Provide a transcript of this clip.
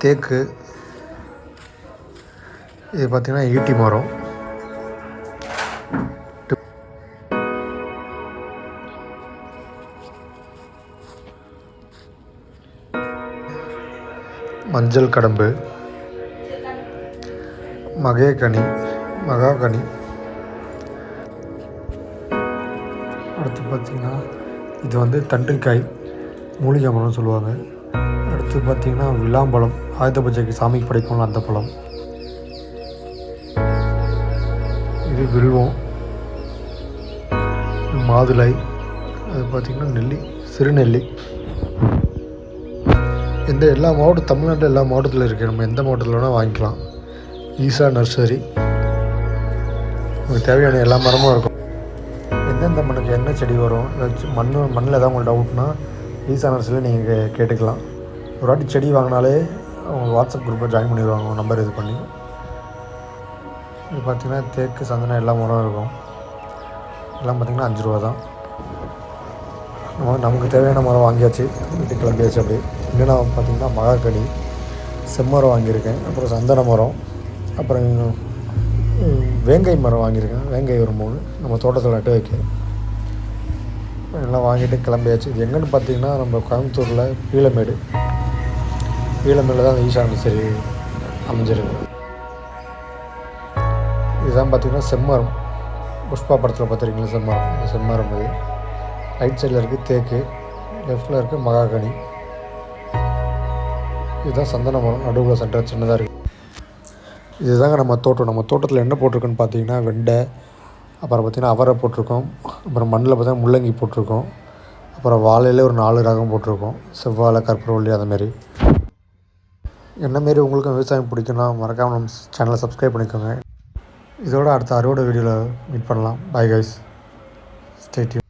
தேக்கு, இது பார்த்திங்கன்னா ஈட்டி மரம், மஞ்சள் கடம்பு, மகாகனி, அடுத்து பார்த்திங்கன்னா இது வந்து தண்டுக்காய், மூலிகை மரம்னு சொல்லுவாங்க. அடுத்து பார்த்திங்கன்னா விளாம்பழம், ஆயுத பூஜைக்கு சாமிக்கு படைப்போம் அந்த பழம். இது வில்வம், மாதுளை, அது பார்த்திங்கன்னா நெல்லி, சிறுநெல்லி. எல்லா மாவட்டம், தமிழ்நாட்டில் எல்லா மாவட்டத்தில் இருக்குது. நம்ம எந்த மாவட்டத்தில் வேணால் வாங்கிக்கலாம். ஈசா நர்சரி, உங்களுக்கு தேவையான எல்லா மரமும் இருக்கும். எந்தெந்த மண்ணுக்கு என்ன செடி வரும், ஏதாச்சும் மண்ணில் ஏதாவது உங்களுக்கு டவுட்னா ஈசா நர்சரியில் நீங்கள் கேட்டுக்கலாம். ஒரு வாட்டி செடி வாங்கினாலே அவங்க வாட்ஸ்அப் குரூப்பில் ஜாயின் பண்ணிடுவாங்க, நம்பர் இது பண்ணி. இது பார்த்திங்கன்னா தேக்கு, சந்தனம் எல்லா மரம் இருக்கும். எல்லாம் பார்த்திங்கன்னா 5 ரூபா தான். நமக்கு தேவையான மரம் வாங்கியாச்சு, வீட்டுக்கு கிளம்பியாச்சு. அப்படி என்னென்னா பார்த்திங்கன்னா மகாகனி, செம்மரம் வாங்கியிருக்கேன், அப்புறம் சந்தன மரம், அப்புறம் வேங்கை மரம் வாங்கியிருக்கேன். வேங்கை ஒரு 3 நம்ம தோட்டத்தில் நட்டு வைக்க. எல்லாம் வாங்கிட்டு கிளம்பியாச்சு. இது எங்கன்னு பார்த்திங்கன்னா நம்ம கோயம்புத்தூரில் பீளமேடில் தான் அந்த ஈசா நர்சரி அமைஞ்சிருக்கு. இதுதான் பார்த்திங்கன்னா செம்மரம், புஷ்பா படத்தில் பார்த்துருக்கீங்களா செம்மரம், அந்த செம்மரம். இது ரைட் சைடில் இருக்குது தேக்கு, லெஃப்டில் இருக்குது மகாகனி. இதுதான் சந்தன மரம், நடுவில் சென்டர் சின்னதாக இருக்குது. இதுதாங்க நம்ம தோட்டம். நம்ம தோட்டத்தில் என்ன போட்டிருக்கோன்னு பார்த்தீங்கன்னா வெண்டை, அப்புறம் பார்த்திங்கன்னா அவரை போட்டிருக்கோம், அப்புறம் மண்ணில் பார்த்தீங்கன்னா முள்ளங்கி போட்டிருக்கோம், அப்புறம் வாழையிலே ஒரு 4 ரகம் போட்டிருக்கோம், செவ்வாழை, கற்பூரவள்ளி, அதுமாரி. என்னமாரி உங்களுக்கும் விவசாயம் பிடிக்குன்னா மறக்காமல் நம்ம சேனலை சப்ஸ்கிரைப் பண்ணிக்கோங்க. இதோட அடுத்த அறுவடை வீடியோவில் மீட் பண்ணலாம். Bye guys, stay tune.